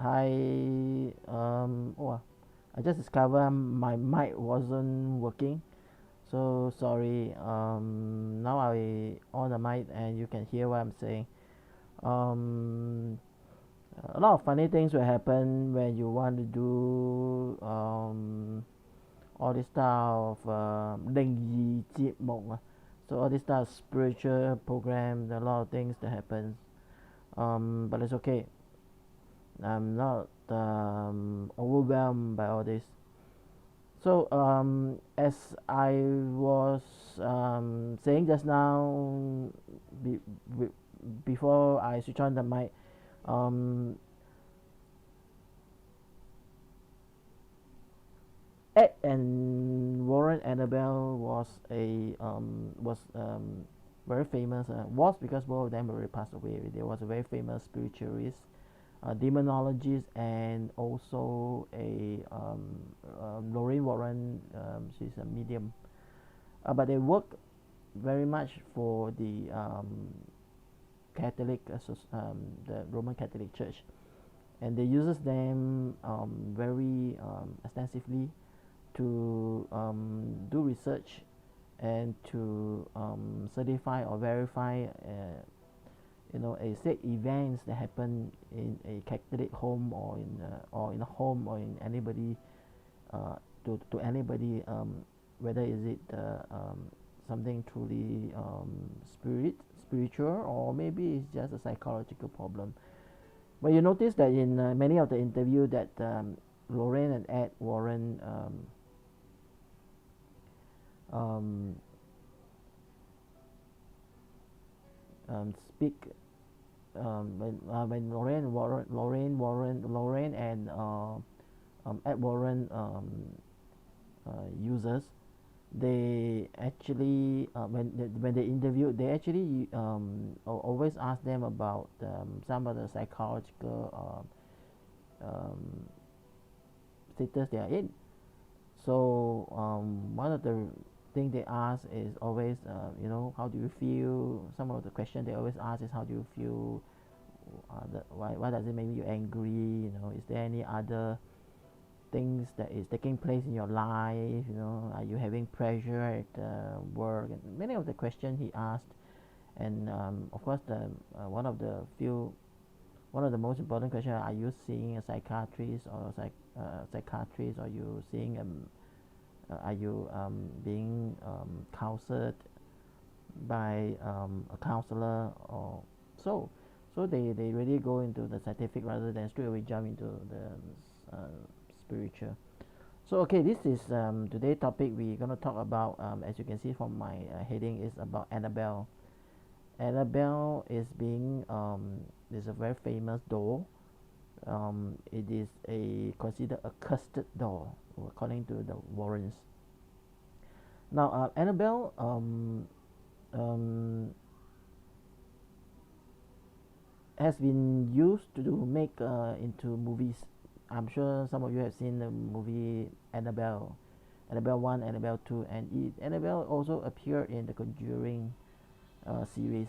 Hi. I just discovered my mic wasn't working. So sorry. Now I on the mic and you can hear what I'm saying. Um, a lot of funny things will happen when you want to do all this stuff of 灵异节目. So all this stuff spiritual program. There are a lot of things that happens. But it's okay. I'm not overwhelmed by all this. So, as I was saying just now, be, be, before I switch on the mic, um, Ed and Warren Annabelle was very famous. Was because both of them already passed away. There was a very famous spiritualist, demonologist, and also a Lorraine Warren. She's a medium, but they work very much for the Catholic, the Roman Catholic Church, and they uses them very extensively to do research and to certify or verify a set events that happen in a Catholic home or in a home or in anybody to anybody, whether is it something truly spiritual, or maybe it's just a psychological problem. But you notice that in many of the interview that Lorraine and Ed Warren speak, when Lorraine and Ed Warren users, they actually when they interview, they actually always ask them about some of the psychological status they are in. So one of the thing they ask is always, how do you feel? Some of the questions they always ask is, how do you feel? Why does it make you angry? Is there any other things that is taking place in your life? Are you having pressure at work? And many of the questions he asked, and of course, one of the most important questions: are you seeing a psychiatrist or psychiatrist? Are you seeing are you being counseled by a counselor? Or so they really go into the scientific rather than straight away jump into the spiritual. So okay, this is today's topic. We're gonna talk about, as you can see from my heading, is about Annabelle. Annabelle is a very famous doll. It is considered a cursed doll according to the Warrens. Now, Annabelle has been used to make into movies. I'm sure some of you have seen the movie Annabelle, Annabelle 1, Annabelle 2, and Annabelle also appeared in the Conjuring series.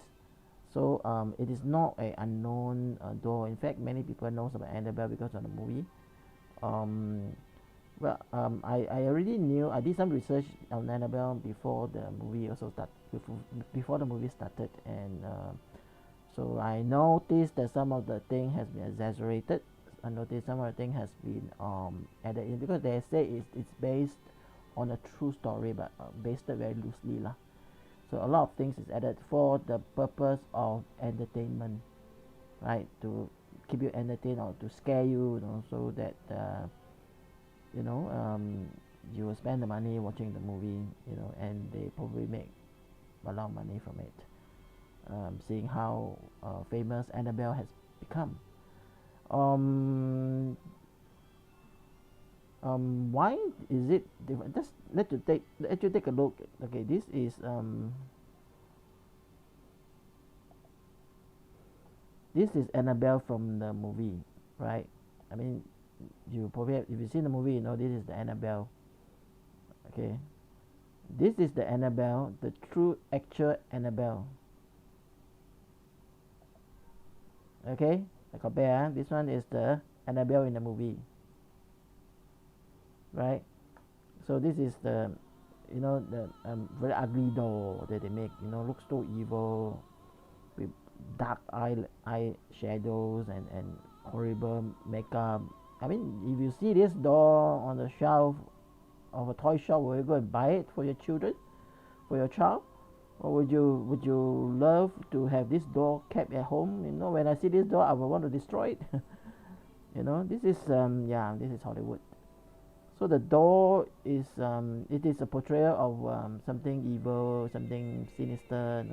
So it is not an unknown doll. In fact, many people knows about Annabelle because of the movie. I already knew. I did some research on Annabelle before the movie before the movie started, and so I noticed that some of the thing has been exaggerated. I noticed some of the thing has been added in because they say it's based on a true story, but based very loosely lah. So a lot of things is added for the purpose of entertainment, right? To keep you entertained or to scare you, so that you will spend the money watching the movie, and they probably make a lot of money from it. Seeing how famous Annabelle has become. Why is it different? Just let you take a look. Okay, this is Annabelle from the movie, right? I mean, you probably if you see the movie, this is the Annabelle. Okay, this is the Annabelle, the true actual Annabelle. Okay, I compare. This one is the Annabelle in the movie, right? So this is the, the very ugly doll that they make. Looks so evil, with dark eye shadows and horrible makeup. I mean, if you see this doll on the shelf of a toy shop, will you go and buy it for your children, for your child? Or would you love to have this doll kept at home? When I see this doll, I will want to destroy it. This is this is Hollywood. So the doll is it is a portrayal of something evil, something sinister.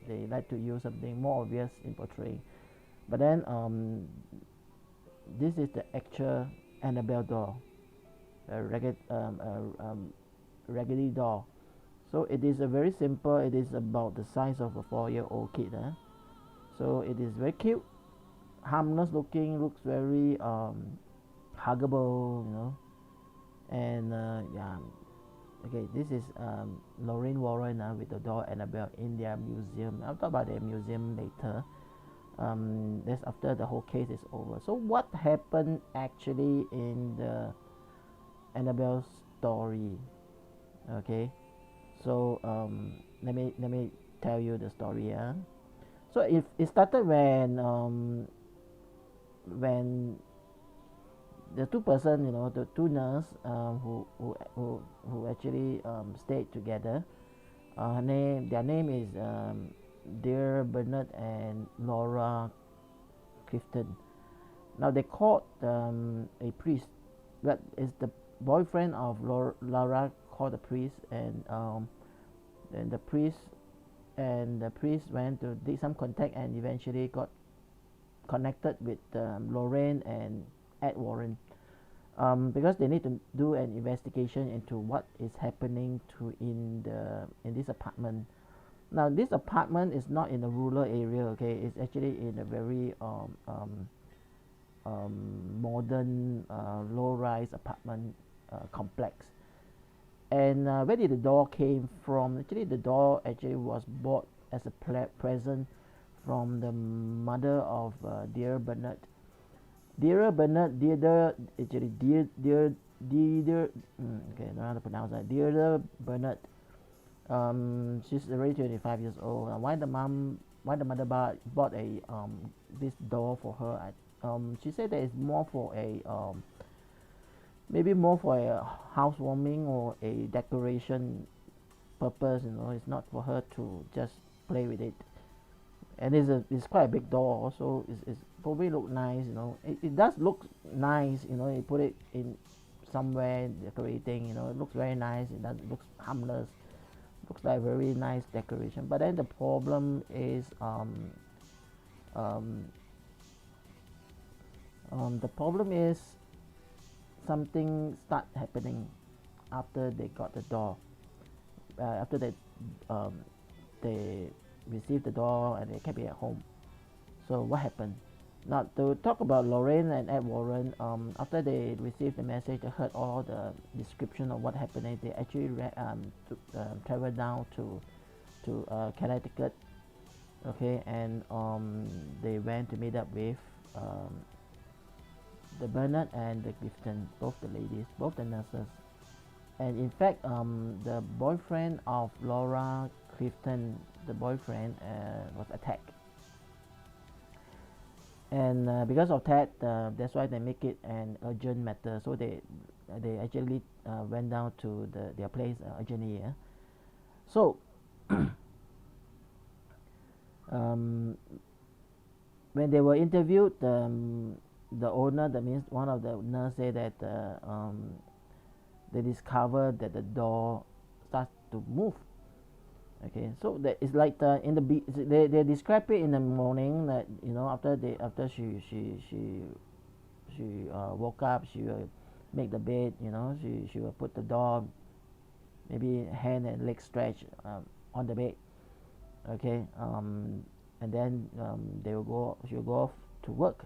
They like to use something more obvious in portraying. But then this is the actual Annabelle doll, a raggedy doll. So it is a very simple. It is about the size of a 4-year-old kid. So it is very cute, harmless looking, looks very huggable, and okay, this is Lorraine Warren with the doll Annabelle in their museum. I'll talk about their museum later. That's after the whole case is over. So what happened actually in the Annabelle story? Okay, so let me tell you the story. Yeah. So if it started when the two person, the two nurse who actually stayed together. Their name is Dear Bernard and Laura Clifton. Now they called a priest, but it's the boyfriend of Laura called the priest, and then the priest went to dig some contact and eventually got connected with Lorraine and Ed Warren, because they need to do an investigation into what is happening in this apartment. Now this apartment is not in a rural area, okay? It's actually in a very modern low-rise apartment complex. And where did the doll came from? Actually, the doll was bought as a present from the mother of Dear Bernard. Dear Bernard, okay, I don't know how to pronounce that. Dear Bernard, she's already 25 years old. Why the mother bought a this doll for her? She said that it's more for a maybe more for a housewarming or a decoration purpose. It's not for her to just play with it. And it's quite a big doll also. It's probably look nice. It does look nice. You put it in somewhere decorating. It looks very nice. It looks harmless. Looks like very nice decoration. But then the problem is something start happening after they got the doll. After they received the doll and they kept it at home. So what happened? Now to talk about Lorraine and Ed Warren, after they received the message, they heard all the description of what happened. They actually traveled down to Connecticut, okay, and they went to meet up with the Bernard and the Clifton, both the ladies, both the nurses. And in fact, the boyfriend of Laura Clifton, the boyfriend, was attacked. And because of that, that's why they make it an urgent matter. So they actually went down to their place urgently. Yeah? So when they were interviewed, the owner, that means one of the nurses, said that they discovered that the door starts to move. Okay, so that is like they describe it in the morning that after she woke up, she will make the bed. She will put the door, maybe hand and leg stretch on the bed. Okay, and then she will go off to work.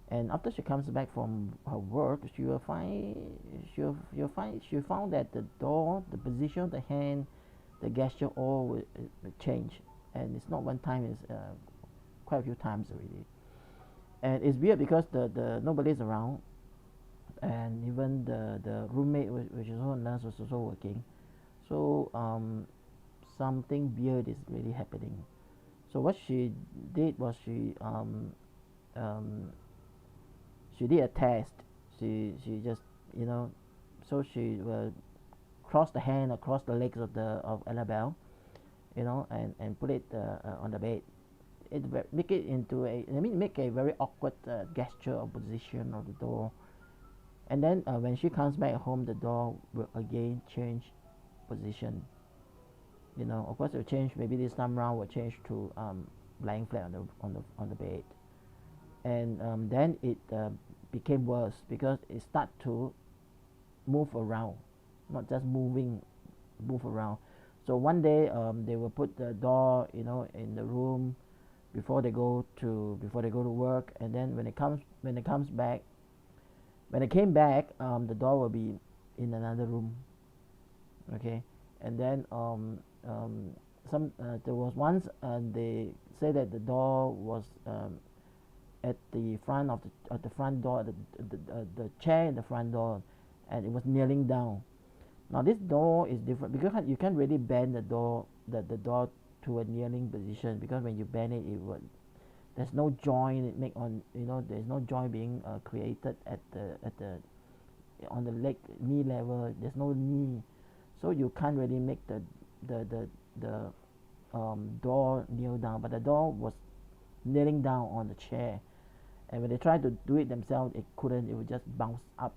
And after she comes back from her work, she found that the door, the position of the hand, the gesture all will change, and it's not one time, it's quite a few times already. and it's weird because the nobody's around, and even the roommate, which is also a nurse, was also working. So something weird is really happening. So what she did was um, she did a test. She just, you know, so she will cross the hand across the legs of Annabelle, you know, and put it on the bed. Make it into make a very awkward gesture or position of the door, and then when she comes back home, the door will again change position. You know, of course, it will change. Maybe this time round will change to lying flat on the bed, and then it became worse because it start to move around, not just move around. So one day they will put the door, you know, in the room before they go to work, and then when it comes back, when it came back, the door will be in another room. Okay, and then there was once they say that the door was at the front of the front door, the chair in the front door, and it was kneeling down. Now this door is different because you can't really bend the door to a kneeling position, because when you bend it, there's no joint it make on, you know, there's no joint being created at the on the leg knee level. There's no knee, so you can't really make the door kneel down. But the door was kneeling down on the chair, and when they tried to do it themselves, it couldn't. It would just bounce up,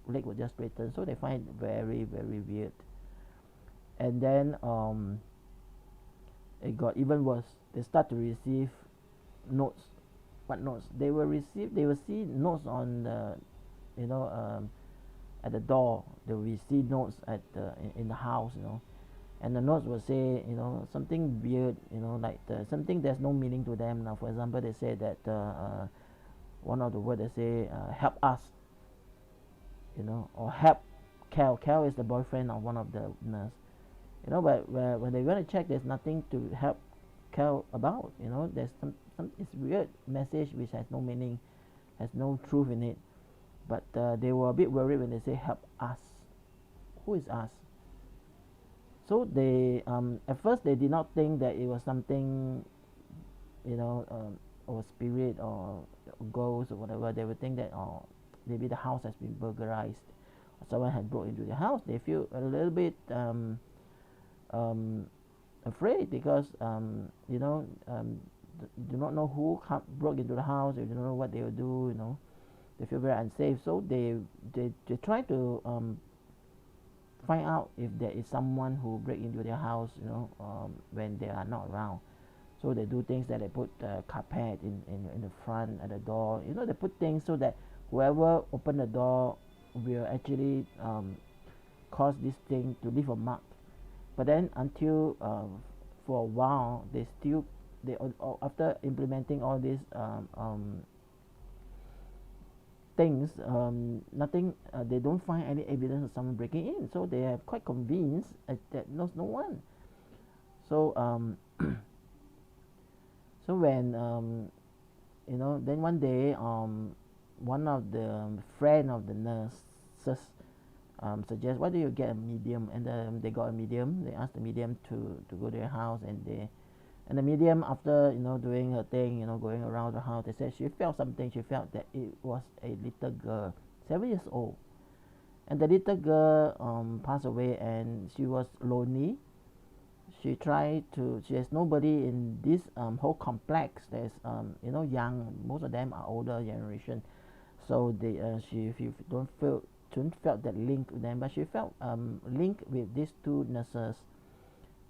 leg would just straighten. So they find it very, very weird. And then it got even worse. They start to receive notes. What notes? They will see notes on the, you know, at the door. They will see notes at in the house, you know, and the notes will say, you know, something weird, you know, like something there's no meaning to them. Now, for example, they say that one of the words they say, help us, you know, or help Cal. Cal is the boyfriend of one of the nurse, you know, but when they're going to check, there's nothing to help Cal about, you know. There's some it's weird message which has no meaning, has no truth in it. But they were a bit worried when they say help us. Who is us? So they at first they did not think that it was something, you know, or spirit or ghost or whatever. They would think that, oh, maybe the house has been burglarized, or someone had broke into the house. They feel a little bit afraid because you know, do not know who broke into the house. They don't know what they will do. You know, they feel very unsafe. So they try to find out if there is someone who break into their house, you know, when they are not around. So they do things that they put carpet in the front at the door. You know, they put things so that whoever open the door will actually cause this thing to leave a mark. But then until for a while, they after implementing all these things, nothing. They don't find any evidence of someone breaking in. So they are quite convinced that there's no one. So so when you know, then one day one of the friend of the nurses suggest, why do you get a medium? And they got a medium. They asked the medium to go to their house, and the medium, after, you know, doing her thing, you know, going around the house, they said she felt something. She felt that it was a little girl, 7 years old, and the little girl passed away, and she was lonely. She has nobody in this whole complex. There's you know, young, most of them are older generation, so she shouldn't felt that link with them, but she felt linked with these two nurses,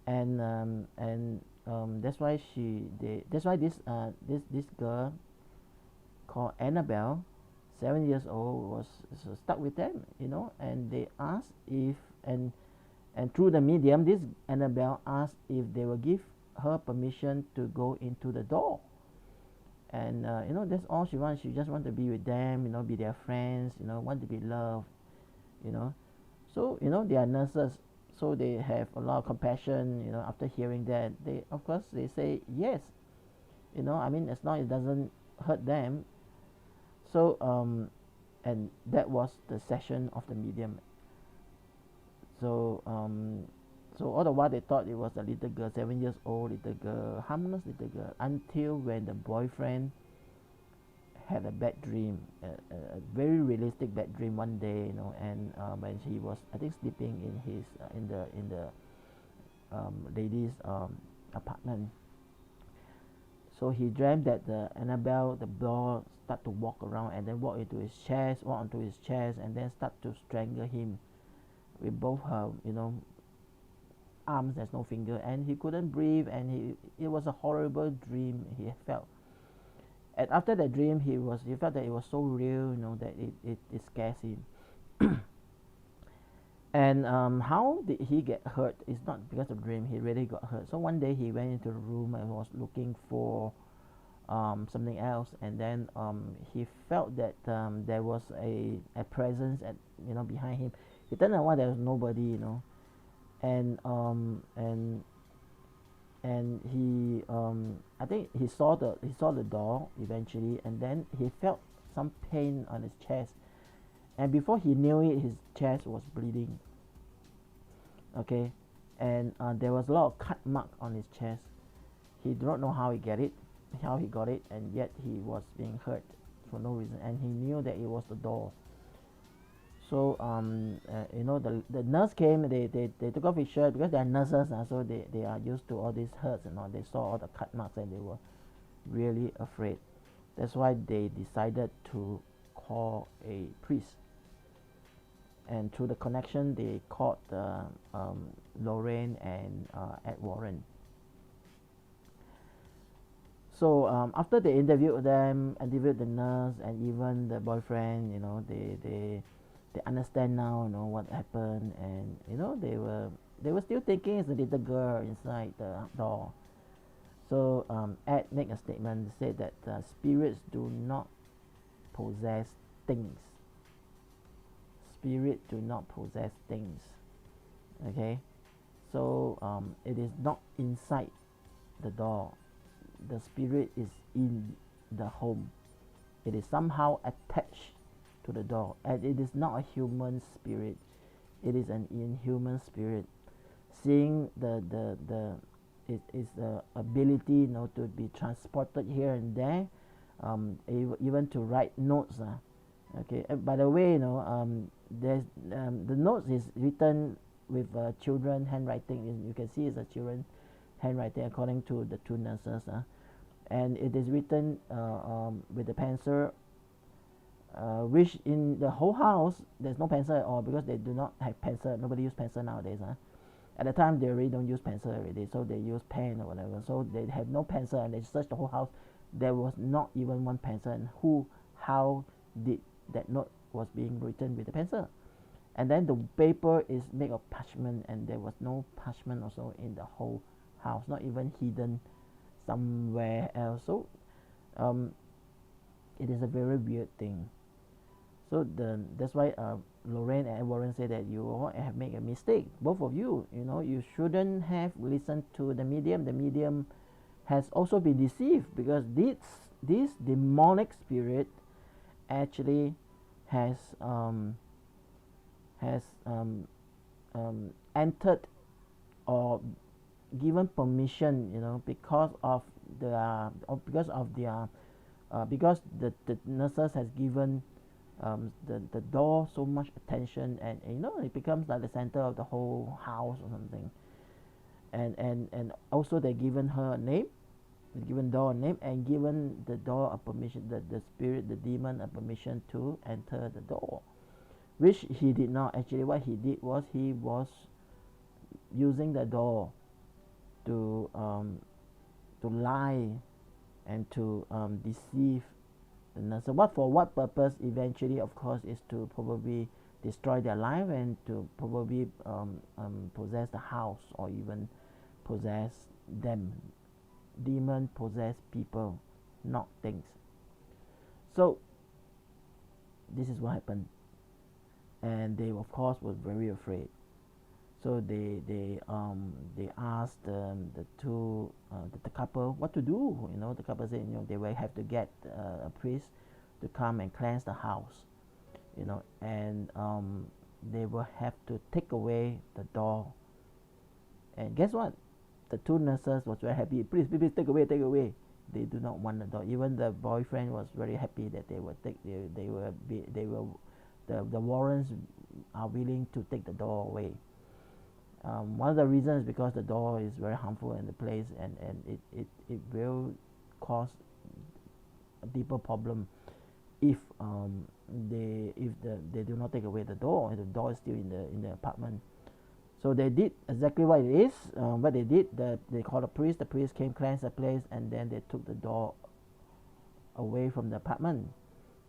and that's why this girl called Annabelle, 7 years old, was stuck with them, you know. And they asked if, and through the medium, this Annabelle asked if they will give her permission to go into the door. And you know, that's all she wants. She just wants to be with them, you know, be their friends, you know, want to be loved, you know. So, you know, they are nurses, so they have a lot of compassion, you know. After hearing that, they, of course, they say yes, you know. I mean, as long as it doesn't hurt them, So and that was the session of the medium. So so all the while they thought it was a little girl, 7 years old little girl, harmless little girl, until when the boyfriend had a bad dream, a very realistic bad dream one day, and when he was, I think, sleeping in his in the lady's apartment. So he dreamt that the Annabelle, the doll, start to walk around and then walk onto his chest, and then start to strangle him with both her, arms. There's no finger, and he couldn't breathe, and it was a horrible dream he felt. And after that dream, he felt that it was so real, that it scares him. And how did he get hurt? It's not because of dream. He really got hurt. So one day he went into the room and was looking for something else, and then he felt that there was a presence at behind him. He turned around, there was nobody, and he I think he saw the door eventually, and then he felt some pain on his chest, and before he knew it, his chest was bleeding. Okay, and there was a lot of cut mark on his chest. He did not know how he got it, and yet he was being hurt for no reason, and he knew that it was the door. So the nurse came. They took off his shirt because they are nurses, so they are used to all these hurts and all. They saw all the cut marks and they were really afraid. That's why they decided to call a priest. And through the connection, they called Lorraine and Ed Warren. So after they interviewed them, interviewed the nurse and even the boyfriend, they understand now, what happened, and they were still thinking it's a little girl inside the door. So Ed made a statement, said that spirits do not possess things. Spirit do not possess things. Okay, so it is not inside the door. The spirit is in the home. It is somehow attached to the door, and it is not a human spirit. It is an inhuman spirit. Seeing it is the ability, to be transported here and there, even to write notes. Okay. By the way, there's the notes is written with children handwriting. You can see it's a children handwriting according to the two nurses. And it is written with the pencil, which in the whole house there's no pencil at all, because they do not have pencil. Nobody use pencil nowadays. At the time they already don't use pencil already, so they use pen or whatever. So they have no pencil, and they searched the whole house. There was not even one pencil. And how did that note was being written with the pencil? And then the paper is made of parchment, and there was no parchment also in the whole house, not even hidden somewhere else. So it is a very weird thing. So that's why Lorraine and Warren say that you all have made a mistake, both of you. You shouldn't have listened to the medium. The medium has also been deceived, because this demonic spirit actually has entered or given permission, because the nurses has given the door so much attention, and it becomes like the center of the whole house or something. And also they given her a name, given door a name, and given the door a permission, the spirit, the demon, a permission to enter the door, which he did not. Actually, what he did was he was using the door to lie and to deceive the nurse. So for what purpose? Eventually, of course, is to probably destroy their life, and to probably possess the house, or even possess them. Demon possess people, not things. So this is what happened, and they of course were very afraid. So they asked the couple what to do. The couple said they will have to get a priest to come and cleanse the house, you know, and they will have to take away the door. And guess what? The two nurses was very happy. Please, please, take away, take away. They do not want the door. Even the boyfriend was very happy that they will take. The Warrens are willing to take the door away. One of the reasons is because the door is very harmful in the place, and it will cause a deeper problem if they do not take away the door, and the door is still in the apartment. So they did exactly what it is. What they did, they called a priest. The priest came, cleansed the place, and then they took the door away from the apartment.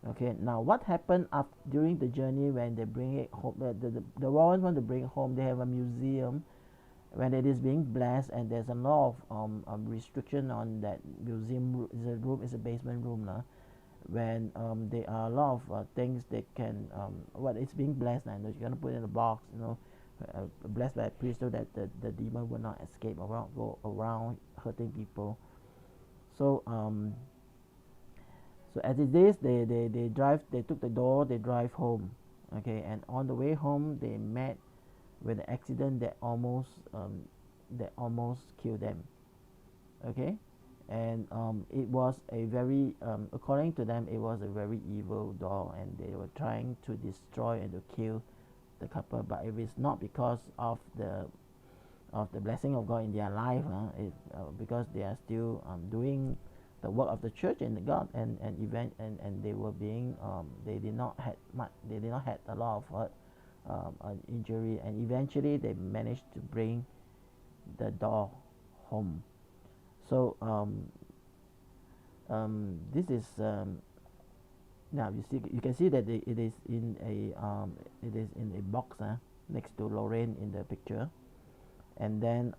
Okay. Now, what happened during the journey when they bring it home? The Warrens want to bring it home. They have a museum when it is being blessed, and there's a lot of restriction on that museum. It's a basement room now. When there are a lot of things they can it's being blessed now. You're gonna put it in a box, you know. Blessed by a priest so that the demon will not escape around, go around hurting people. So so as it is, they took the door, they drive home. Okay, and on the way home they met with an accident that almost killed them. Okay, and it was a very according to them, it was a very evil door, and they were trying to destroy and to kill the couple, but if it's not because of the blessing of God in their life, because they are still doing the work of the church and the God, and they were being they did not had a lot of injury, and eventually they managed to bring the door home. So this is now you can see that it is in a box next to Lorraine in the picture, and then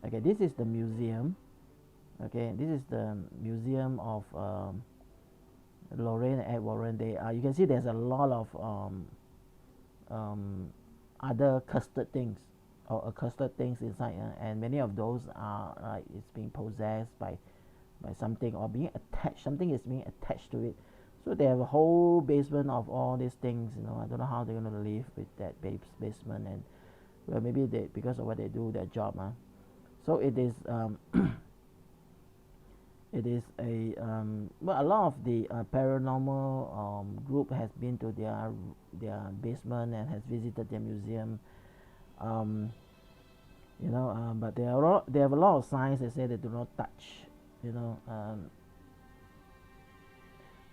okay, this is the museum. Okay, this is the museum of Lorraine and Ed Warren. You can see there's a lot of other cursed things or accursed things inside, and many of those are like it's being possessed by something or being attached. Something is being attached to it. So they have a whole basement of all these things. You know, I don't know how they're gonna live with that basement, and well, maybe because of what they do, their job. So it is it is a well, a lot of the paranormal group has been to their basement and has visited their museum. You know, but they have a lot of signs that say they do not touch. You know,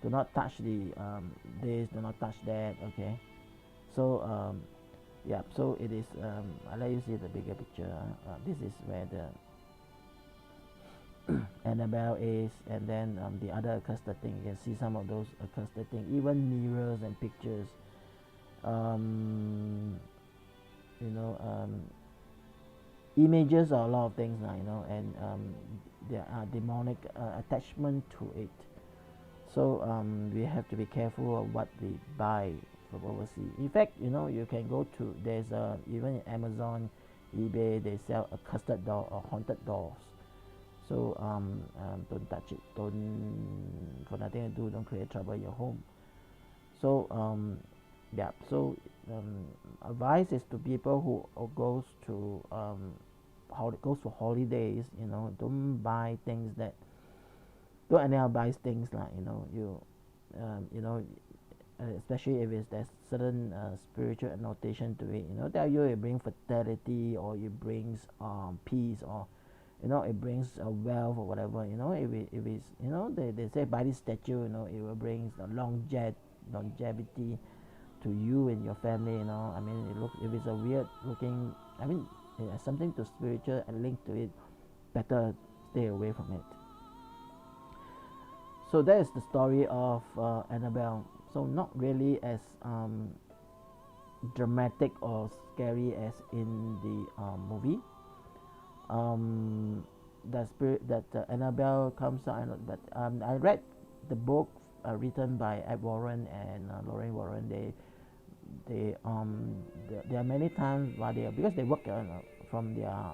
do not touch the this, do not touch that. Okay, so yeah, so it is. I'll let you see the bigger picture. This is where the Annabelle is, and then the other accursed thing. You can see some of those accursed things, even mirrors and pictures. You know, images are a lot of things now, you know, and there are demonic attachment to it. So we have to be careful of what we buy from overseas. In fact, you know, you can go to, there's even in Amazon, eBay, they sell a custard door or haunted doors. So don't touch it. Don't, for nothing to do, don't create trouble in your home. So yeah, so advice is to people who goes to holidays, you know, don't buy things that, don't anyhow buy things like, you know, you know, especially if there's certain spiritual annotation to it, you know, tell you it brings fertility, or it brings peace, or you know, it brings wealth or whatever, you know. If it's, you know, they say by this statue, you know, it will bring longevity to you and your family, you know. I mean, if it's a weird looking, I mean, it has something to spiritual and linked to it, better stay away from it. So that is the story of Annabelle. So not really as dramatic or scary as in the movie. The spirit that Annabelle comes out, but I read the book written by Ed Warren and Lorraine Warren. There are many times while because they work from their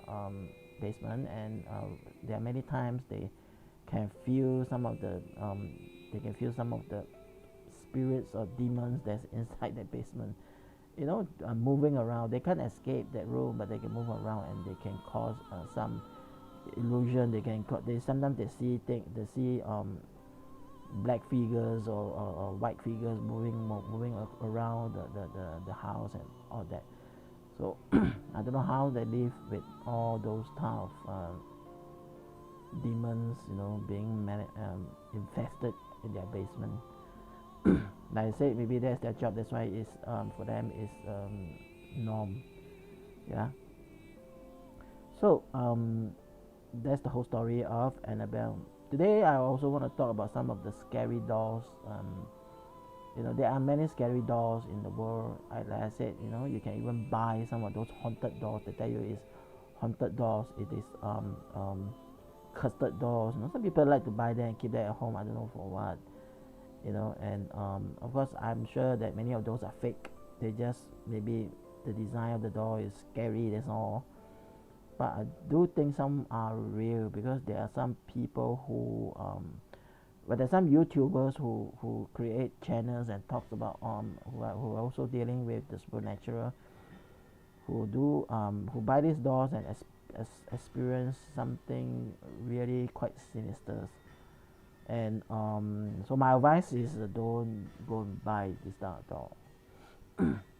basement, and there are many times they can feel some of the spirits or demons that's inside the basement, moving around. They can't escape that room, but they can move around, and they can cause some illusion. Sometimes they see black figures or white figures moving around the house and all that. So I don't know how they live with all those type of demons, being infested in their basement. Like I said, maybe that's their job. That's why it's for them is norm. Yeah. So that's the whole story of Annabelle. Today I also want to talk about some of the scary dolls. There are many scary dolls in the world. Like I said, you can even buy some of those haunted dolls. They tell you it's haunted dolls. It is cursed dolls. Some people like to buy them and keep them at home. I don't know for what. And of course I'm sure that many of those are fake. They just, maybe the design of the doll is scary, that's all. But I do think some are real, because there are some people who but there's some YouTubers who create channels and talks about who are also dealing with the supernatural, who buy these dolls and experience something really quite sinister. And so my advice is, don't go and buy this doll.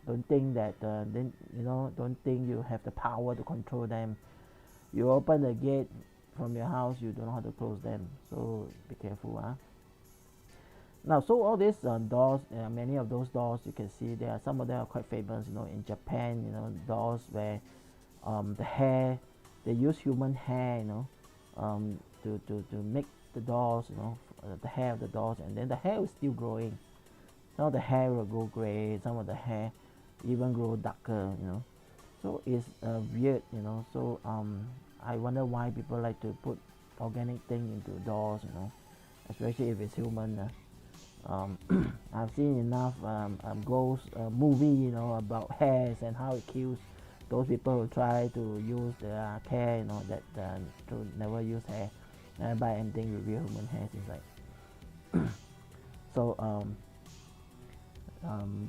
Don't think that don't think you have the power to control them. You open the gate from your house, you don't know how to close them, so be careful. Now, so all these dolls, many of those dolls you can see, some of them are quite famous, in Japan, dolls where the hair, they use human hair, to make the dolls, the hair of the dolls, and then the hair is still growing. Some of the hair will go gray, some of the hair even grow darker, so it's weird, so I wonder why people like to put organic things into dolls, especially if it's human. I've seen enough ghost movie, about hairs and how it kills those people who try to use their hair, that to never use hair, never buy anything with real human hairs inside. So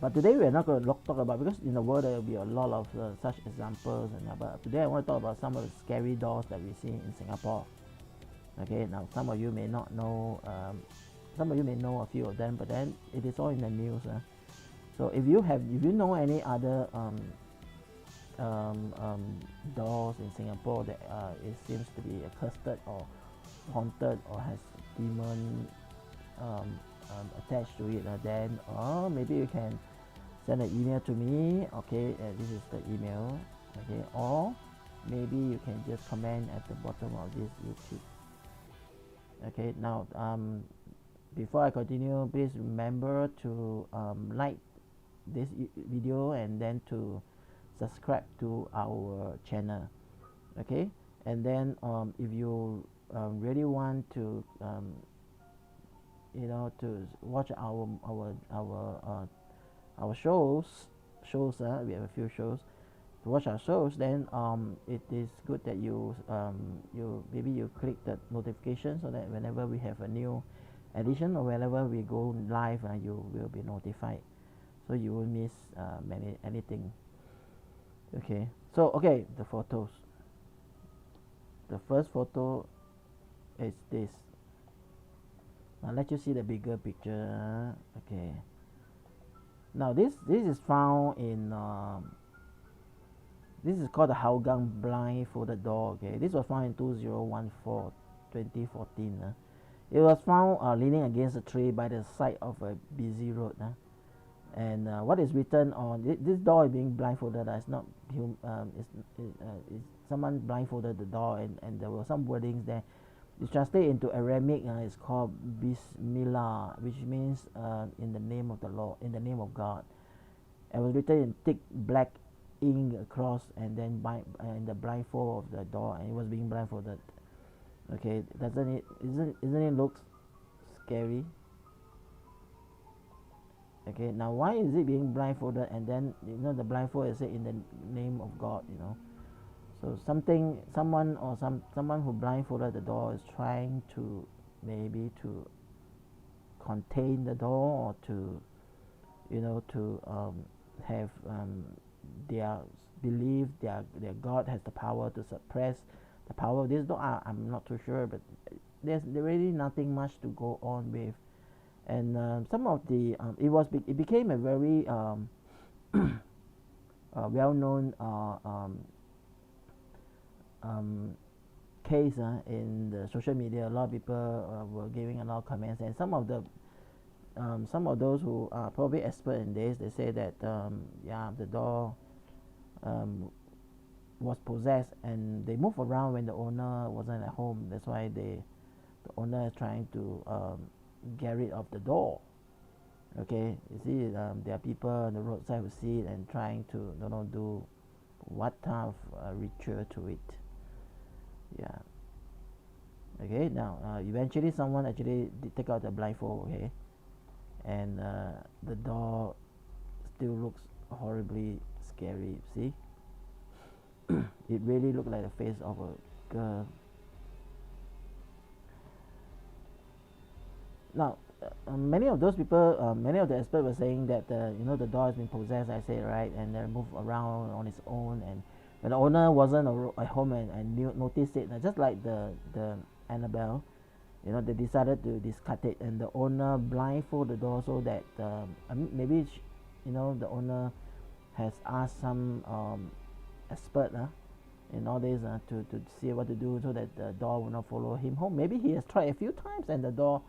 but today we are not going to talk about, because in the world there will be a lot of such examples, but today I want to talk about some of the scary dolls that we see in Singapore. Okay, now some of you may not know, some of you may know a few of them, but then it is all in the news. So if you know any other dolls in Singapore that it seems to be cursed or haunted or has demon attached to it, then maybe you can send an email to me. Okay, this is the email. Okay, or maybe you can just comment at the bottom of this YouTube. Okay, now before I continue, please remember to like this video and then to subscribe to our channel. Okay, and then if you really want to to watch our shows, we have a few shows. To watch our shows, then it is good that you click the notification, so that whenever we have a new edition or whenever we go live, you will be notified, so you won't miss anything. Okay, so the photos. The first photo is this. Now let you see the bigger picture. Okay. Now this is found in this is called the Hougang blindfolded doll. Okay, this was found in 2014. It was found leaning against a tree by the side of a busy road. And what is written on this doll is being blindfolded. It's not it's someone blindfolded the doll, and there were some wordings there. It's translated into Aramaic. It's called Bismillah, which means in the name of the Lord, in the name of God. It was written in thick black ink across, and then in the blindfold of the doll, and it was being blindfolded. Okay, isn't it look scary? Okay, now why is it being blindfolded, and then the blindfold is said in the name of God? So someone who blindfolded the door is trying to maybe to contain the door, or to have their belief their God has the power to suppress the power of this door. I'm not too sure, but there's really nothing much to go on with. And some of the it became a very well-known case in the social media. A lot of people were giving a lot of comments, and some of those who are probably expert in this, they say that the door was possessed, and they moved around when the owner wasn't at home. That's why the owner is trying to get rid of the door. Okay, you see, there are people on the roadside who see it and trying to do what kind of ritual to it. Yeah. Okay, now eventually someone actually did take out the blindfold. Okay, and the door still looks horribly scary. See, it really looked like the face of a girl. Now, many of those people, many of the experts were saying that the door has been possessed. I said, right, and then moved around on its own, and when the owner wasn't at home and noticed it, just like the Annabelle, they decided to discard it, and the owner blindfolded the door so that maybe the owner has asked some expert in all this to see what to do so that the door will not follow him home. Maybe he has tried a few times and the door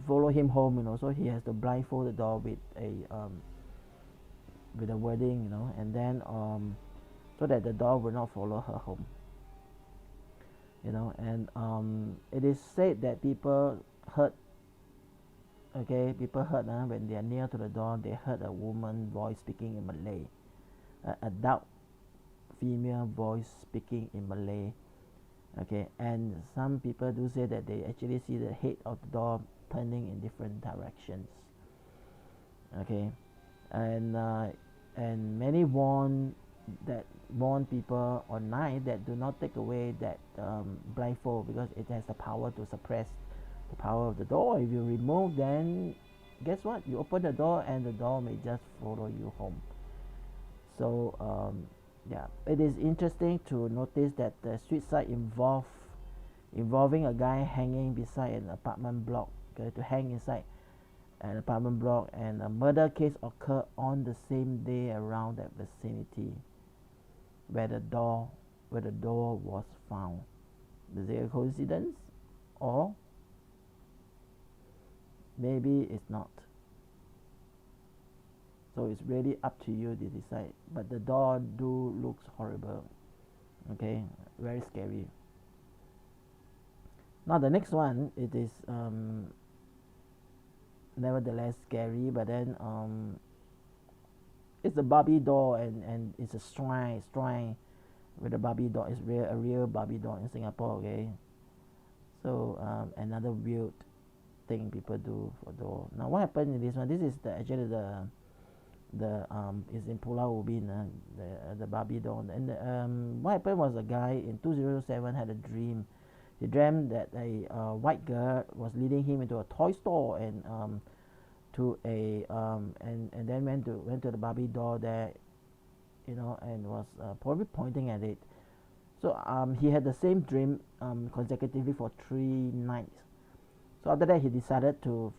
follow him home, so he has to blindfold the door with a wording, and then so that the door will not follow her home. And it is said that people heard when they are near to the door, they heard a woman voice speaking in Malay, adult female voice speaking in Malay. Okay, and some people do say that they actually see the head of the door turning in different directions. Okay, and many warn people online that do not take away that blindfold, because it has the power to suppress the power of the door. If you remove, then guess what? You open the door and the door may just follow you home. So it is interesting to notice that the suicide involving a guy hanging beside an apartment block, to hang inside an apartment block, and a murder case occurred on the same day around that vicinity where the door was found. Is it a coincidence, or maybe it's not? So it's really up to you to decide. But the door looks horrible. Okay, very scary. Now the next one, it is nevertheless scary, but then it's a Barbie doll, and it's a shrine with a Barbie doll. It's a real Barbie doll in Singapore. Okay, so another weird thing people do for doll. Now what happened in this one? This is actually the is in Pulau Ubin, the Barbie doll. And what happened was, a guy in 2007 had a dream. He dreamt that a white girl was leading him into a toy store, and and then went to the Barbie doll there, and was probably pointing at it. So he had the same dream consecutively for 3 nights. So after that, he decided to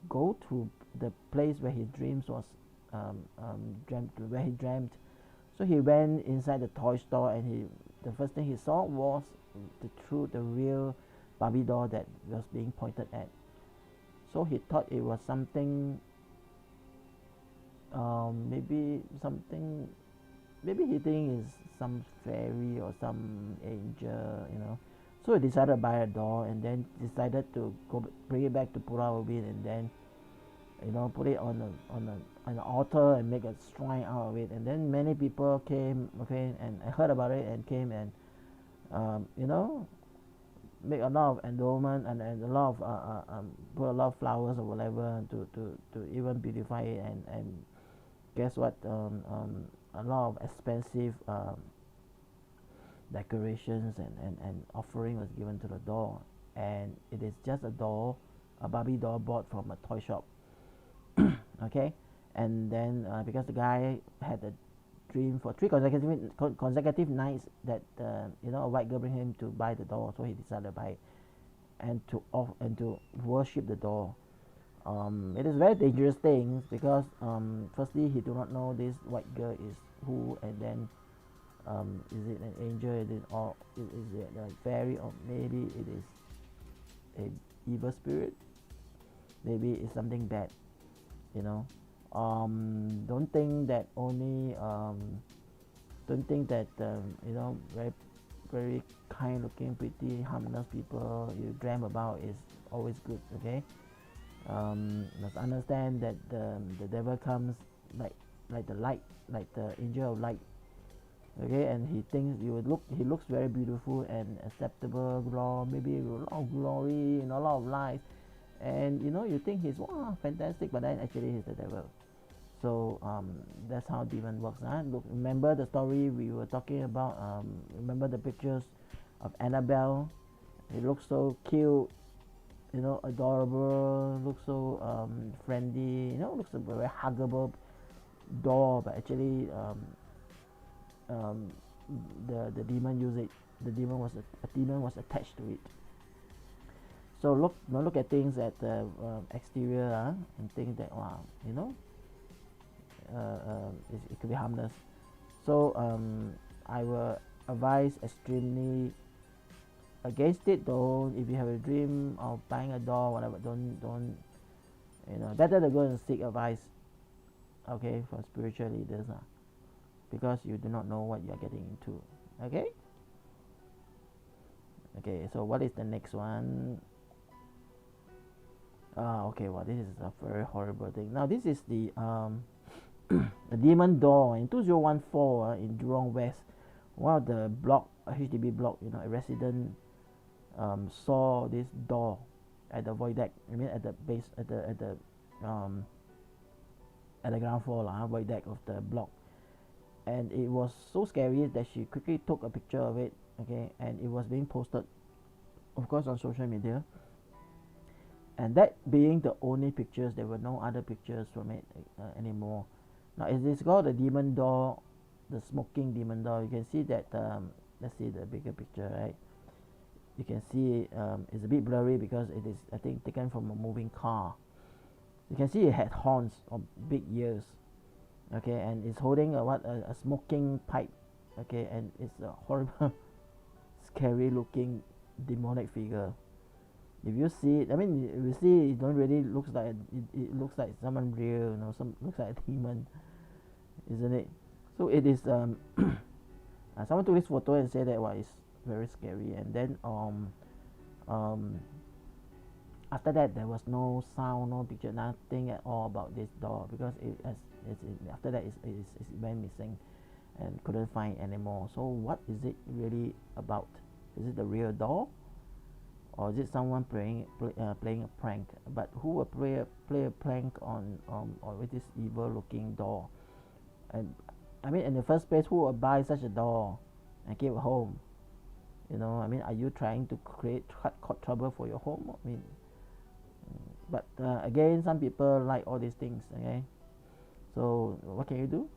go to the place where his dreams was dreamt. So he went inside the toy store, and the first thing he saw was the real Barbie doll that was being pointed at. So he thought it was something, maybe he think is some fairy or some angel, So he decided to buy a doll, and then decided to bring it back to Pulau Ubin, and then put it on an altar and make a shrine out of it. And then many people came, and heard about it and came and make a lot of endowment and a lot of put a lot of flowers or whatever to even beautify it, and guess what? A lot of expensive decorations and offering was given to the door, and it is just a doll, a Barbie doll bought from a toy shop. Okay, and then because the guy had a dream for 3 consecutive nights that a white girl bring him to buy the doll, so he decided to buy it and to worship the doll. It is very dangerous thing because firstly he do not know this white girl is who, and then is it an angel, is it a fairy, or maybe it is a evil spirit, maybe it's something bad, don't think that only very very kind looking pretty harmless people you dream about is always good. Okay, must understand that the devil comes like the light, like the angel of light. Okay, and he thinks he looks very beautiful and acceptable, maybe a lot of glory, a lot of light, and you think he's wow fantastic, but then actually he's the devil. So that's how demon works. Look, remember the story we were talking about, remember the pictures of Annabelle? It looks so cute, adorable, looks so friendly, looks a very huggable doll, but actually the demon used it. The demon was attached to it. So look at things at the exterior and think that wow, it could be harmless. So I will advise extremely against it. Though if you have a dream of buying a doll, whatever, don't better to go and seek advice, okay, from spiritual leaders, because you do not know what you are getting into. Okay, so what is the next one? Okay, well, this is a very horrible thing. Now this is the the demon door in 2014 in Jurong West. One of the block, a HDB block, a resident saw this door at the void deck. I mean at the base, at the ground floor, void deck of the block, and it was so scary that she quickly took a picture of it. Okay, and it was being posted, of course, on social media. And that being the only pictures, there were no other pictures from it anymore. Now it is called the demon door, the smoking demon door. You can see that, let's see the bigger picture, right? You can see it's a bit blurry because it is, I think, taken from a moving car. You can see it had horns or big ears. Okay, and it's holding a smoking pipe. Okay, and it's a horrible scary looking demonic figure. If you see it, I mean, if you see it, don't really looks like it looks like someone real, looks like a demon, isn't it? So it is someone took this photo and said that it's very scary, and then after that there was no sound, no picture, nothing at all about this door, because after that it went missing and couldn't find anymore. So what is it really about? Is it the real door? Or is it someone playing a prank? But who will play a prank on or with this evil looking doll? And I mean, in the first place, who will buy such a doll and keep it home? I mean, are you trying to create trouble for your home? I mean, but again, some people like all these things. Okay, so what can you do?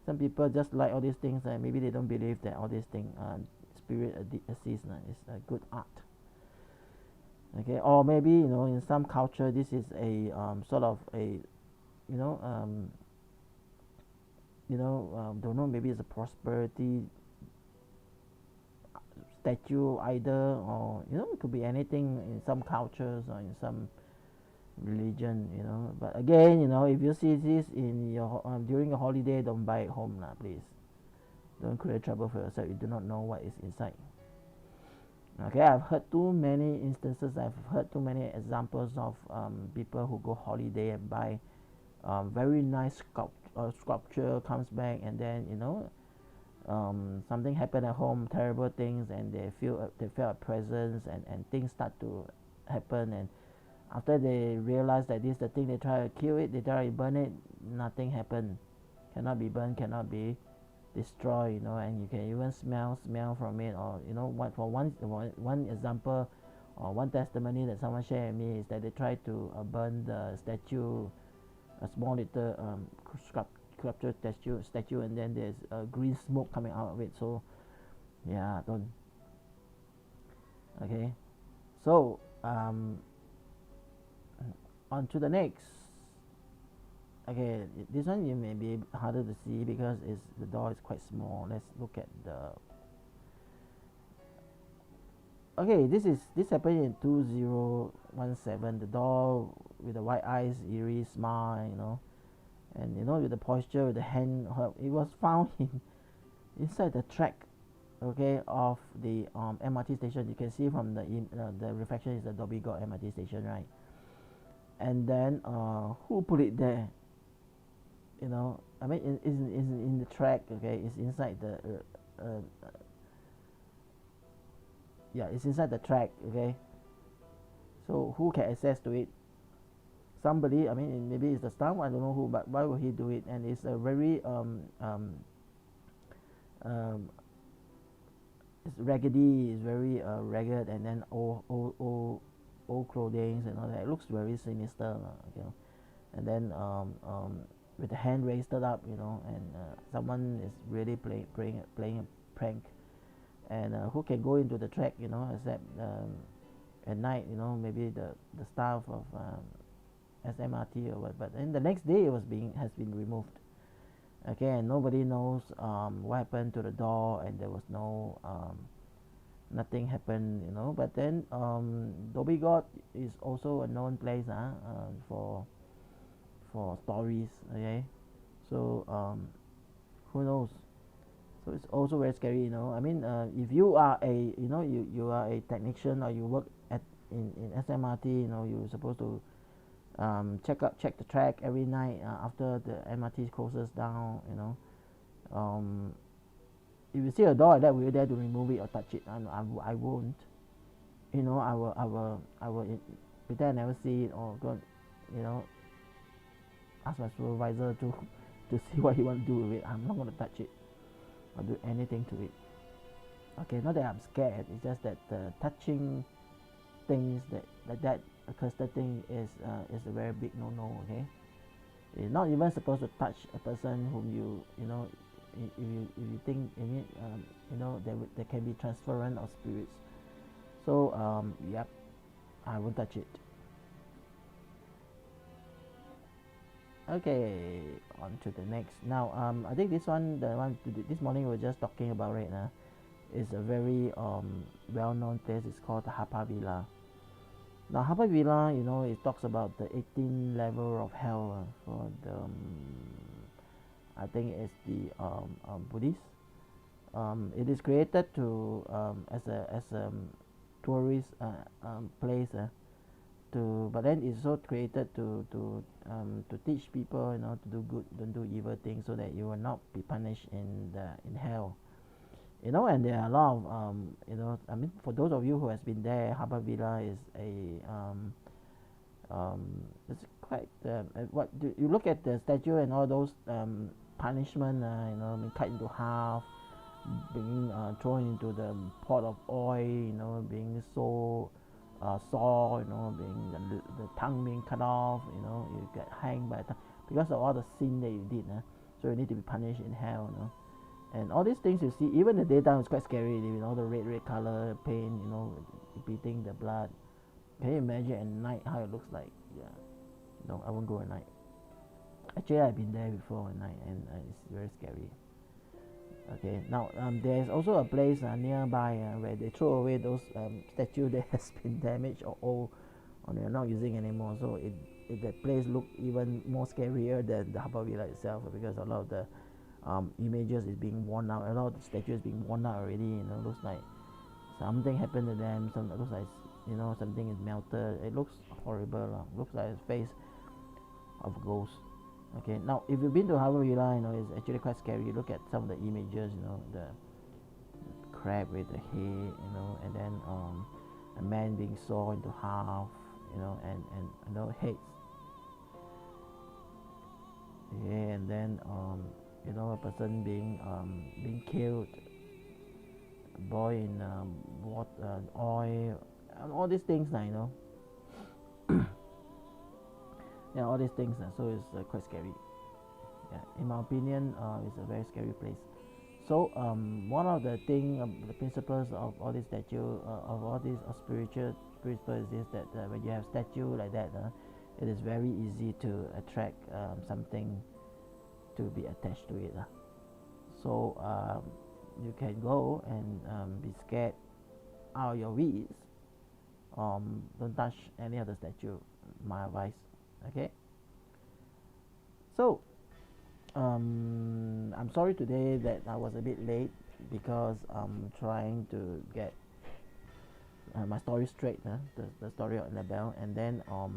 Some people just like all these things, and maybe they don't believe that all these things spirit assist is a good art. Okay, or maybe in some culture this is a sort of a don't know, maybe it's a prosperity statue either, or it could be anything in some cultures or in some religion, but again, if you see this in your during your holiday, don't buy it home, please. Don't create trouble for yourself. You do not know what is inside. Okay, I've heard too many instances. I've heard too many examples of people who go holiday and buy very nice sculpture, comes back, and then something happened at home, terrible things, and they felt a presence, and things start to happen, and after they realize that this is the thing, they try to kill it, they try to burn it, nothing happened, cannot be burned, cannot be destroy, you know, and you can even smell from it. Or you know what, for one example or one testimony that someone shared with me is that they tried to burn the statue, a small little sculpture statue, and then there's green smoke coming out of it. So yeah, don't. Okay, so on to the next. Okay, this one you may be harder to see because the door is quite small. Let's look at the. Okay, this happened in 2017. The door with the white eyes, eerie smile, you know, and you know, with the posture, with the hand, it was found inside the track, okay, of the MRT station. You can see from the reflection is the Dhoby Ghaut MRT station, right? And then who put it there? You know, I mean, it's in the track, okay, it's inside the yeah, it's inside the track, okay. So who can access to it? Somebody, I mean, maybe it's the staff, I don't know who, but why would he do it? And it's a very it's raggedy, it's very ragged, and then old clothing and all that. It looks very sinister, you know. And then with the hand raised up, you know, and someone is really playing a prank. And who can go into the track, you know, except at night, you know, maybe the staff of SMRT or what. But then the next day has been removed. Okay, and nobody knows what happened to the door, and there was no nothing happened, you know. But then Dhoby Ghaut is also a known place for stories. Okay, so who knows? So it's also very scary, you know. I mean, if you are you are a technician, or you work in SMRT, you know, you're supposed to check the track every night after the MRT closes down, you know. If you see a door like that, will you dare to remove it or touch it? I won't. You know, I will pretend I never see it, or go, you know, ask my supervisor to see what he want to do with it. I'm not going to touch it or do anything to it. Okay, not that I'm scared. It's just that touching things that accursed thing is a very big no-no. Okay, you're not even supposed to touch a person whom you know, if you think you know, there can be transference of spirits. So yep, I won't touch it. Okay, on to the next. Now I think this one, this morning we were just talking about it. It's a very well-known place. It's called the Happar Villa. Now Happar Villa, you know, it talks about the 18th level of hell for the I think it's the Buddhist. It is created to as a tourist place. But then it's also created to teach people, you know, to do good, don't do evil things, so that you will not be punished in hell. You know, and there are a lot of you know, I mean, for those of you who has been there, Happar Villa is it's quite what you look at the statue and all those punishment, you know, being cut into half, being thrown into the pot of oil, you know, being so saw, you know, being the tongue being cut off, you know, you get hanged by the tongue because of all the sin that you did. So you need to be punished in hell, you know. And all these things you see, even the daytime is quite scary, you know, the red color paint, you know, beating the blood. Can you imagine at night how it looks like? Yeah, no, I won't go at night. Actually, I've been there before at night, and it's very scary. Okay, now there's also a place nearby where they throw away those statues that has been damaged or old, or they're not using anymore. So that place look even more scarier than the Happar Villa itself, because a lot of the images is being worn out. A lot of the statues is being worn out already. You know, looks like something happened to them. It looks like, you know, something is melted. It looks horrible. Looks like a face of a ghost. Okay, now if you've been to Happar Villa, you know, it's actually quite scary. You look at some of the images, you know, the crab with the head, you know, and then a man being sawed into half, you know, and you know, heads. Yeah, and then you know, a person being killed, boiled in water, oil, and all these things, you know. Yeah, all these things. So it's quite scary. Yeah, in my opinion, it's a very scary place. So one of the the principles of all these statue, of all these spiritual principles is that when you have statue like that, it is very easy to attract something to be attached to it. So you can go and be scared out of your wits. Don't touch any of the statue. My advice. Okay. So I'm sorry today that I was a bit late because I'm trying to get my story straight, the story of Annabelle, and then I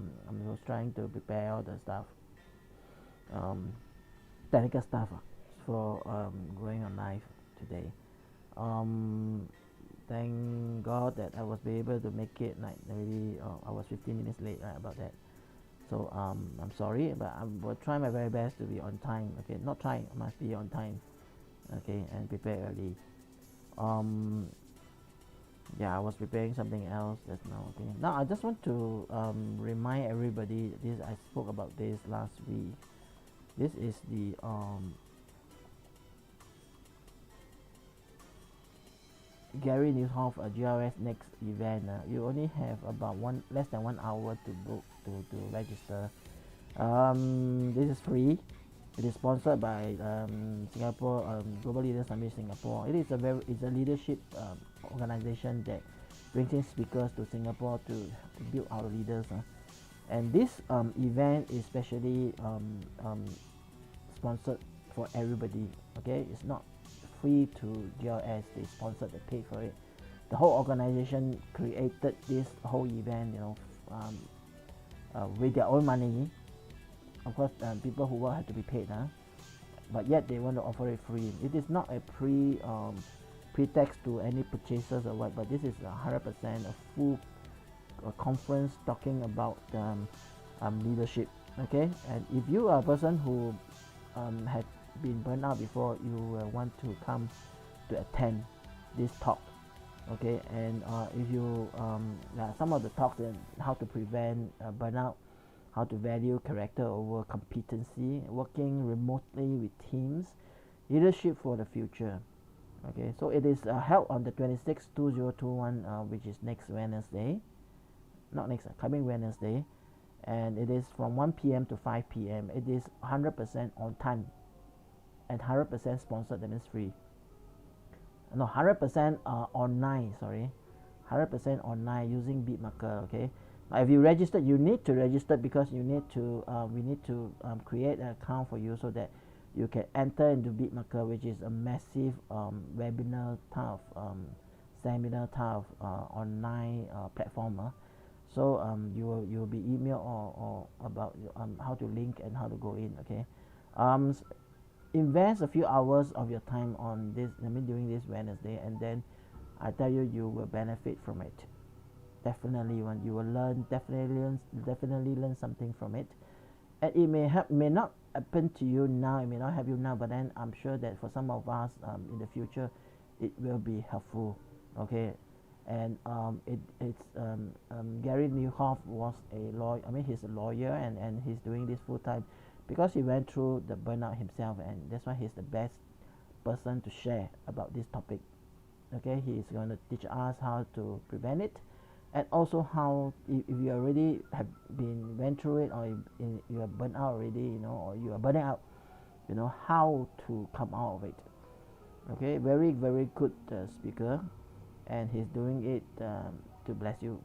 was trying to prepare all the stuff, technical stuff for going on live today. Thank God that I was able to make it. Like maybe I was 15 minutes late, right, about that. So I'm sorry, but I will try my very best to be on time. Okay, not try, I must be on time. Okay, and prepare early. Yeah, I was preparing something else just now. Okay, now I just want to remind everybody this. I spoke about this last week. This is the Gary Newhoff GRS next event. You only have about less than 1 hour to book to register. This is free. It is sponsored by Singapore Global Leaders Summit Singapore. It's a leadership organization that brings in speakers to Singapore to build our leaders. And this event is specially sponsored for everybody. Okay, it's not free to GLS. They sponsored, they paid for it. The whole organization created this whole event, you know, with their own money. Of course, people who work have to be paid, but yet they want to offer it free. It is not a pretext to any purchases or what, but this is 100% a full conference talking about leadership. Okay, and if you are a person who had been burned out before, you will want to come to attend this talk. Okay, and if you some of the talks on how to prevent burnout, how to value character over competency, working remotely with teams, leadership for the future. Okay, so it is held on the 26th 2021, which is next Wednesday, not next, coming Wednesday, and it is from 1 p.m. to 5 p.m. It is 100% on time and 100% sponsored, that means free. No, 100% online, sorry, 100% online using Bitmarker. Okay, now if you registered, you need to register because you need to we need to create an account for you so that you can enter into Bitmarker, which is a massive webinar type of seminar type of online platform. So you will be emailed or about how to link and how to go in. Okay, invest a few hours of your time on this, during this Wednesday, and then I tell you, you will benefit from it. Definitely, when you will learn, definitely learn something from it. And it may not happen to you now, it may not help you now, but then I'm sure that for some of us in the future, it will be helpful. Okay, and Gary Newhoff was a lawyer. He's a lawyer, and he's doing this full time because he went through the burnout himself, and that's why he's the best person to share about this topic. Okay, he's going to teach us how to prevent it, and also how, if you already have went through it, or if you are burnt out already, or you are burning out, how to come out of it. Okay, very very good speaker, and he's doing it to bless you.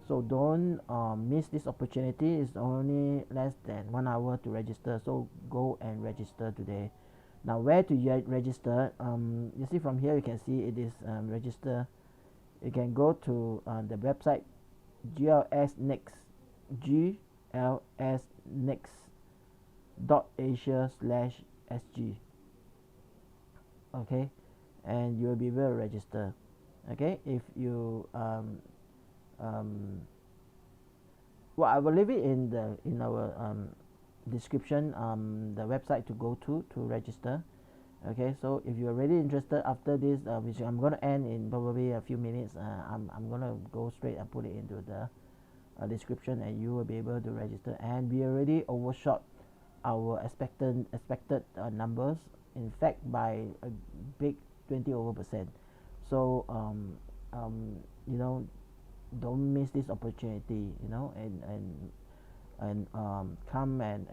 So don't miss this opportunity. It's only less than 1 hour to register, so go and register today. Now, where to register? You see from here, you can see it is register. You can go to the website glsnext, glsnext.asia/sg. Okay, and you will be able to register. Okay, if you well, I will leave it in our description the website to go to register. Okay, so if you're really interested after this, which I'm going to end in probably a few minutes, I'm going to go straight and put it into the description, and you will be able to register. And we already overshot our expected numbers, in fact by a big 20%. So you know, don't miss this opportunity, you know, and come and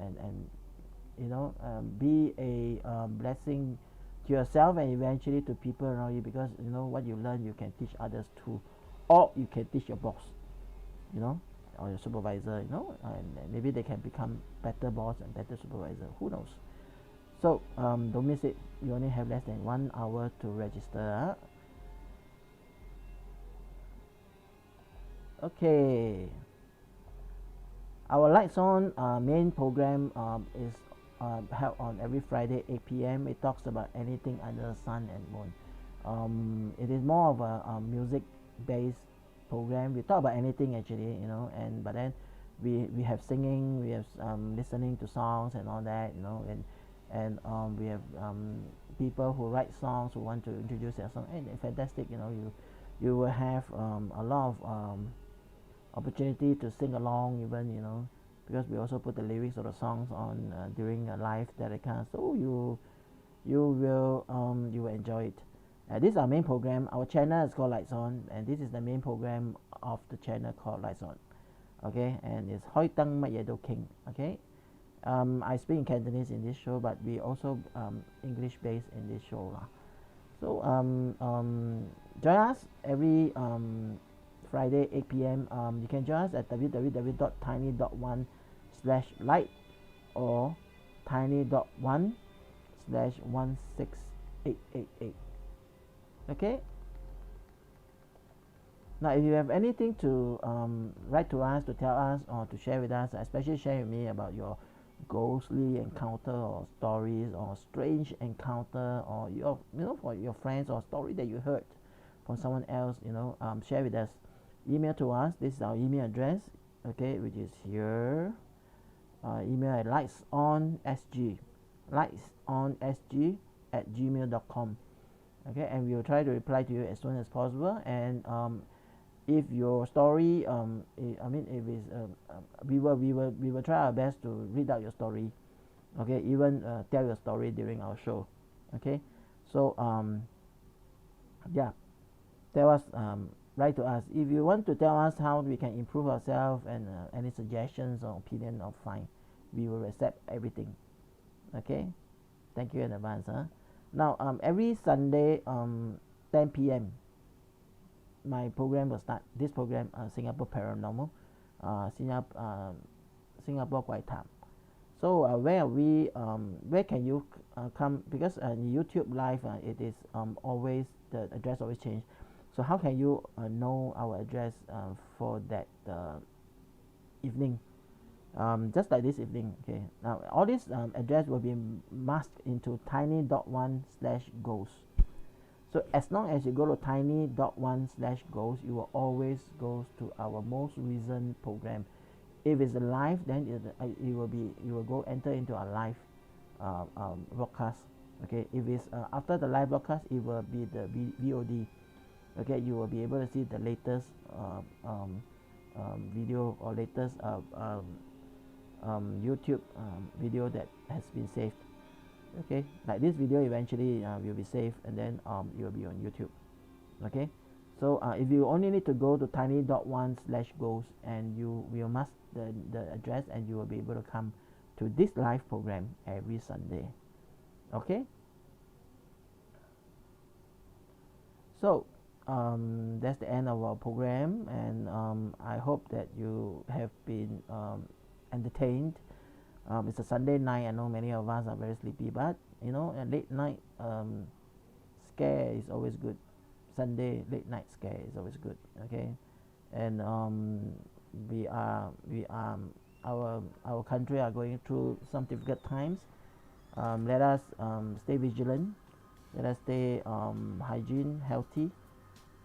you know, be a blessing to yourself and eventually to people around you, because you know what you learn you can teach others too, or you can teach your boss, you know, or your supervisor, you know, and maybe they can become better boss and better supervisor, who knows. So don't miss it. You only have less than 1 hour to register. Okay, our Lights On main program is held on every Friday 8 p.m. It talks about anything under the sun and moon. It is more of a music based program. We talk about anything actually, you know, and but then we have singing, we have listening to songs and all that, you know, and we have people who write songs who want to introduce their song, and fantastic, you know, you will have a lot of opportunity to sing along, even, you know, because we also put the lyrics of the songs on during a live telecast, so you will enjoy it. This is our main program. Our channel is called Lights On, and this is the main program of the channel called Lights On. Okay, and it's Hoi Tang Mat Ye Do King. Okay, I speak in Cantonese in this show, but we also English based in this show lah. So join us every Friday 8 p.m. You can join us at www.tiny.one/light or tiny.1/16888. Okay. Now, if you have anything to write to us, to tell us, or to share with us, especially share with me about your ghostly encounter or stories or strange encounter, or your, you know, for your friends, or story that you heard from someone else, you know, share with us. Email to us. This is our email address, okay, which is here. Email at lightsonsg@gmail.com. Okay, and we will try to reply to you as soon as possible. And if your story, I mean, if it's, we will try our best to read out your story. Okay, even tell your story during our show. Okay, so yeah, tell us, write to us if you want to tell us how we can improve ourselves, and any suggestions or opinion or fine, we will accept everything. Okay, thank you in advance. Now every Sunday 10 p.m. my program will start. This program, Singapore Paranormal, Singapore怪谈. So where can you come, because in YouTube live it is always, the address always change. So how can you know our address for that evening? Just like this evening. Okay, now all this address will be masked into tiny.1/ghost. So as long as you go to tiny.1/ghost, you will always go to our most recent program. If it's a live, then you will go enter into our live broadcast. Okay, if it's after the live broadcast, it will be the VOD. Okay, you will be able to see the latest video, or latest YouTube video that has been saved. Okay, like this video eventually will be saved, and then it will be on YouTube. Okay, so if you only need to go to tiny.1/ghost, and you will mask the address, and you will be able to come to this live program every Sunday. Okay, so that's the end of our program, and I hope that you have been entertained. It's a Sunday night. I know many of us are very sleepy, but you know, a late night scare is always good. Sunday late night scare is always good. Okay, and our country are going through some difficult times. Let us stay vigilant. Let us stay hygiene, healthy,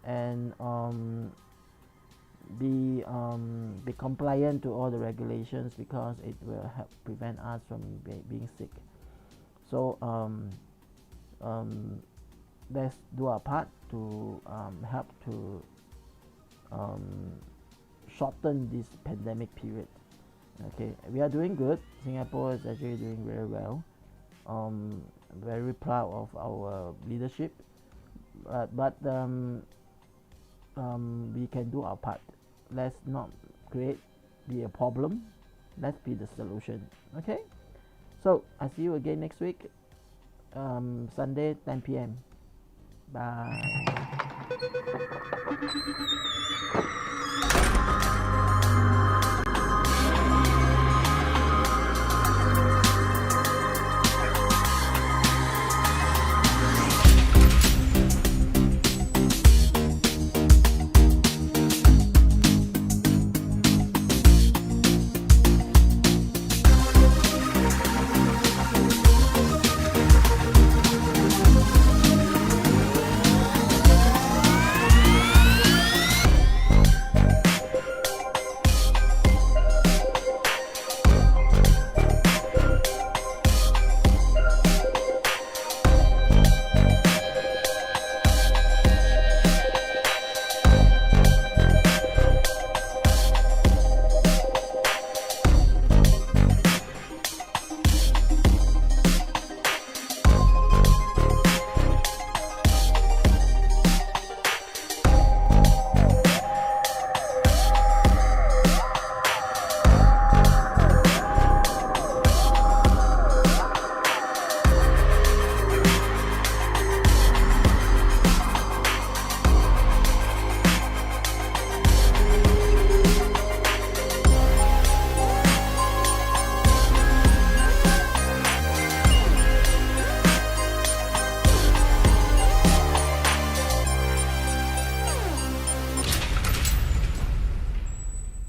and be compliant to all the regulations, because it will help prevent us from being sick. So let's do our part to help to shorten this pandemic period. Okay, we are doing good. Singapore is actually doing very well. Very proud of our leadership, but we can do our part. Let's not be a problem. Let's be the solution. Okay, so I see you again next week, Sunday 10 p.m. Bye.